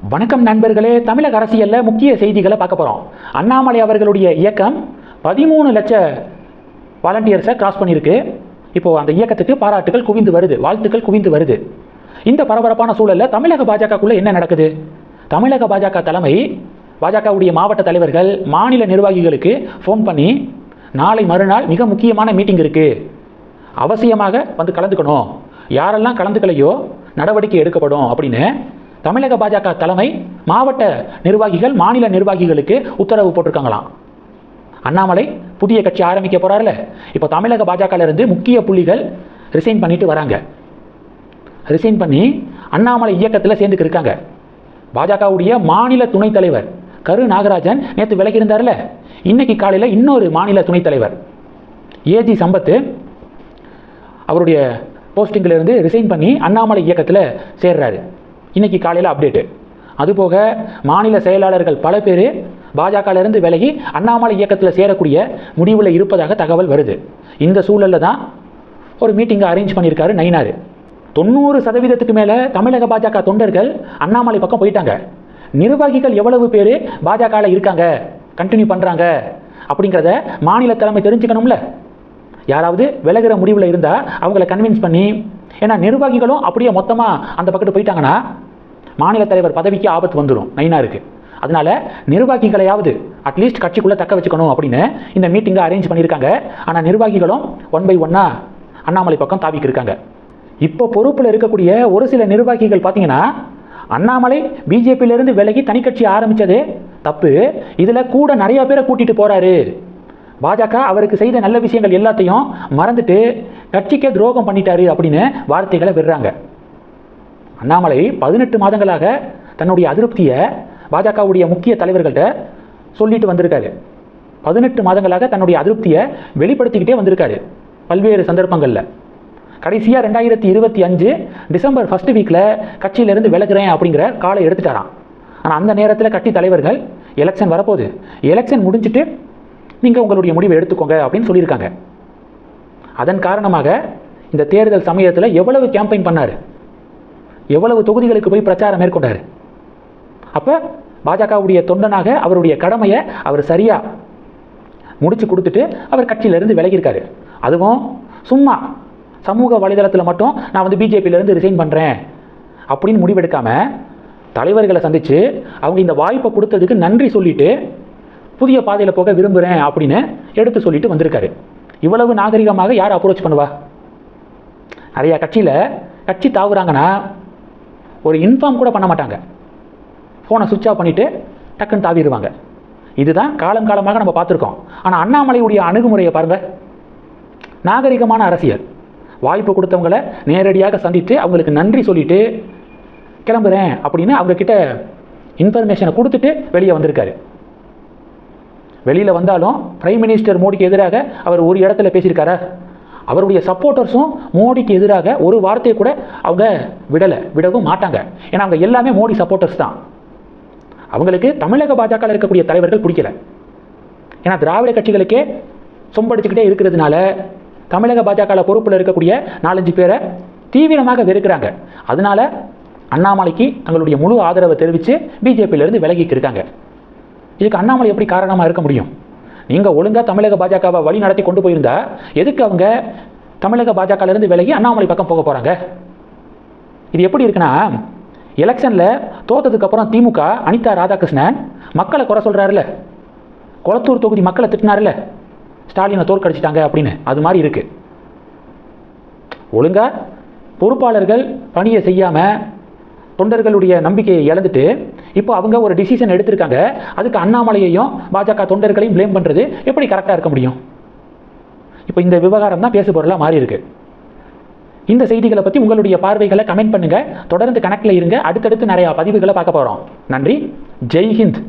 வணக்கம் நண்பர்களே. தமிழக அரசியலில் முக்கிய செய்திகளை பார்க்க போகிறோம். அண்ணாமலை அவர்களுடைய இயக்கம் 13 லட்ச வாலண்டியர்ஸை கிராஸ் பண்ணியிருக்கு. இப்போது அந்த இயக்கத்துக்கு பாராட்டுகள் குவிந்து வருது, வாழ்த்துக்கள் குவிந்து வருது. இந்த பரபரப்பான சூழலில் தமிழக பாஜகக்குள்ளே என்ன நடக்குது? தமிழக பாஜக தலைமை, பாஜகவுடைய மாவட்ட தலைவர்கள் மாநில நிர்வாகிகளுக்கு ஃபோன் பண்ணி, நாளை மறுநாள் மிக முக்கியமான மீட்டிங் இருக்குது, அவசியமாக வந்து கலந்துக்கணும், யாரெல்லாம் கலந்துக்கலையோ நடவடிக்கை எடுக்கப்படும் அப்படின்னு தமிழக பாஜக தலைமை மாவட்ட நிர்வாகிகள் மாநில நிர்வாகிகளுக்கு உத்தரவு போட்டிருக்காங்களாம். அண்ணாமலை புதிய கட்சி ஆரம்பிக்க போறாருல, இப்போ தமிழக பாஜகவிலிருந்து முக்கிய புள்ளிகள் ரிசைன் பண்ணிட்டு வராங்க. ரிசைன் பண்ணி அண்ணாமலை இயக்கத்தில் சேர்ந்துக்கு இருக்காங்க. பாஜகவுடைய மாநில துணைத் தலைவர் கரு நாகராஜன் நேற்று விலகி இருந்தார்ல, இன்னைக்கு காலையில் இன்னொரு மாநில துணைத் தலைவர் ஏஜி சம்பத் அவருடைய போஸ்டிங்கிலிருந்து ரிசைன் பண்ணி அண்ணாமலை இயக்கத்தில் சேர்றாரு. இன்னைக்கு காலையில் அப்டேட்டு. அதுபோக மாநில செயலாளர்கள் பல பேர் பாஜகவிலிருந்து விலகி அண்ணாமலை இயக்கத்தில் சேரக்கூடிய முடிவில் இருப்பதாக தகவல் வருது. இந்த சூழலில் தான் ஒரு மீட்டிங்கை அரேஞ்ச் பண்ணியிருக்காரு நயினார். 90% மேலே தமிழக பாஜக தொண்டர்கள் அண்ணாமலை பக்கம் போயிட்டாங்க. நிர்வாகிகள் எவ்வளவு பேர் பாஜகவில் இருக்காங்க, கண்டினியூ பண்ணுறாங்க அப்படிங்கிறத மாநில தலைமை தெரிஞ்சுக்கணும்ல. யாராவது விலகிற முடிவில் இருந்தால் அவங்கள கன்வின்ஸ் பண்ணி, ஏன்னா நிர்வாகிகளும் அப்படியே மொத்தமாக அந்த பக்கத்து போயிட்டாங்கன்னா மாநில தலைவர் பதவிக்கு ஆபத்து வந்துடும் நயினாருக்கு. அதனால நிர்வாகிகளையாவது அட்லீஸ்ட் கட்சிக்குள்ளே தக்க வச்சுக்கணும் அப்படின்னு இந்த மீட்டிங்கை அரேஞ்ச் பண்ணியிருக்காங்க. ஆனால் நிர்வாகிகளும் 1 by 1 அண்ணாமலை பக்கம் தாவிக்கு இருக்காங்க. இப்போ பொறுப்பில் இருக்கக்கூடிய ஒரு சில நிர்வாகிகள் பார்த்தீங்கன்னா, அண்ணாமலை பிஜேபியிலிருந்து விலகி தனி கட்சி ஆரம்பித்தது தப்பு, இதில் கூட நிறைய பேரை கூட்டிகிட்டு போகிறாரு, பாஜக அவருக்கு செய்த நல்ல விஷயங்கள் எல்லாத்தையும் மறந்துட்டு கட்சிக்கே துரோகம் பண்ணிட்டாரு அப்படின்னு வார்த்தைகளை விடுறாங்க. அண்ணாமலை 18 மாதங்களாக தன்னுடைய அதிருப்தியை பாஜகவுடைய முக்கிய தலைவர்கள்ட்ட சொல்லிட்டு வந்திருக்காரு. 18 மாதங்களாக தன்னுடைய அதிருப்தியை வெளிப்படுத்திக்கிட்டே வந்திருக்காரு பல்வேறு சந்தர்ப்பங்களில். கடைசியாக 2025 டிசம்பர் 1 வீக்கில் கட்சியிலேருந்து விலகுறேன் அப்படிங்கிற காலை எடுத்துட்டாராம். ஆனால் அந்த நேரத்தில் கட்சி தலைவர்கள் எலெக்ஷன் வரப்போகுது, எலெக்ஷன் முடிஞ்சிட்டு நீங்கள் உங்களுடைய முடிவை எடுத்துக்கோங்க அப்படின்னு சொல்லியிருக்காங்க. அதன் காரணமாக இந்த தேர்தல் சமயத்தில் எவ்வளவு கேம்பெயின் பண்ணார், எவ்வளவு தொகுதிகளுக்கு போய் பிரச்சாரம் மேற்கொண்டார். அப்போ பாஜகவுடைய தொண்டனாக அவருடைய கடமையை அவர் சரியாக முடிச்சு கொடுத்துட்டு அவர் கட்சியிலேருந்து விலகியிருக்காரு. அதுவும் சும்மா சமூக வலைதளத்தில் மட்டும் நான் வந்து பிஜேபியிலேருந்து ரிசைன் பண்ணுறேன் அப்படின்னு முடிவெடுக்காமல் தலைவர்களை சந்தித்து அவங்க இந்த வாய்ப்பை கொடுத்ததுக்கு நன்றி சொல்லிட்டு புதிய பாதையில் போக விரும்புகிறேன் அப்படின்னு எடுத்து சொல்லிட்டு வந்திருக்காரு. இவ்வளவு நாகரிகமாக யார் அப்ரோச் பண்ணுவா? நிறையா கட்சியில் கட்சி தாவுறாங்கன்னா ஒரு இன்ஃபார்ம் கூட பண்ண மாட்டாங்க, ஃபோனை சுவிட்ச் ஆஃப் பண்ணிவிட்டு டக்குன்னு தாவிடுவாங்க. இதுதான் காலம் காலமாக நம்ம பார்த்துருக்கோம். ஆனால் அண்ணாமலையுடைய அணுகுமுறையை பாருங்கள், நாகரிகமான அரசியல். வாய்ப்பு கொடுத்தவங்களை நேரடியாக சந்தித்து அவங்களுக்கு நன்றி சொல்லிட்டு கிளம்புறேன் அப்படின்னு அவங்கக்கிட்ட இன்ஃபர்மேஷனை கொடுத்துட்டு வெளியே வந்திருக்காரு. வெளியில் வந்தாலும் பிரைம் மினிஸ்டர் மோடிக்கு எதிராக அவர் ஒரு இடத்துல பேசியிருக்காரா? அவருடைய சப்போர்ட்டர்ஸும் மோடிக்கு எதிராக ஒரு வார்த்தையை கூட அவங்க விடவும் மாட்டாங்க. ஏன்னா அவங்க எல்லாமே மோடி சப்போர்ட்டர்ஸ் தான். அவங்களுக்கு தமிழக பாஜகவில் இருக்கக்கூடிய தலைவர்கள் பிடிக்கல. ஏன்னா திராவிட கட்சிகளுக்கே சொம்படிச்சுக்கிட்டே இருக்கிறதுனால தமிழக பாஜகவில் பொறுப்பில் இருக்கக்கூடிய 4-5 பேரை தீவிரமாக வெறுக்கிறாங்க. அதனால அண்ணாமலைக்கு தங்களுடைய முழு ஆதரவை தெரிவித்து பிஜேபியிலிருந்து விலகிக்கு இருக்காங்க. இதுக்கு அண்ணாமலை எப்படி காரணமாக இருக்க முடியும்? நீங்கள் ஒழுங்காக தமிழக பாஜகவை வழி நடத்தி கொண்டு போயிருந்தா எதுக்கு அவங்க தமிழக பாஜகவிலிருந்து விலகி அண்ணாமலை பக்கம் போக போகிறாங்க? இது எப்படி இருக்குன்னா, எலெக்ஷனில் தோற்றதுக்கப்புறம் திமுக அனிதா ராதாகிருஷ்ணன் மக்களை குறை சொல்கிறாருல, கொளத்தூர் தொகுதி மக்களை திட்டினார்ல, ஸ்டாலினை தோற்கடிச்சிட்டாங்க அப்படின்னு. அது மாதிரி இருக்குது. ஒழுங்காக பொறுப்பாளர்கள் பணியை செய்யாமல் தொண்டர்களுடைய நம்பிக்கையை இழந்துட்டு இப்போ அவங்க ஒரு டிசிஷன் எடுத்திருக்காங்க. அதுக்கு அண்ணாமலையையும் பாஜக தொண்டர்களையும் ப்ளேம் பண்ணுறது எப்படி கரெக்டாக இருக்க முடியும்? இப்போ இந்த விவகாரம் தான் பேசு பொருளாக மாறி இருக்கு. இந்த செய்திகளை பற்றி உங்களுடைய பார்வைகளை கமெண்ட் பண்ணுங்கள். தொடர்ந்து கணக்கில் இருங்க. அடுத்தடுத்து நிறையா பதிவுகளை பார்க்க போகிறோம். நன்றி. ஜெய் ஹிந்த்.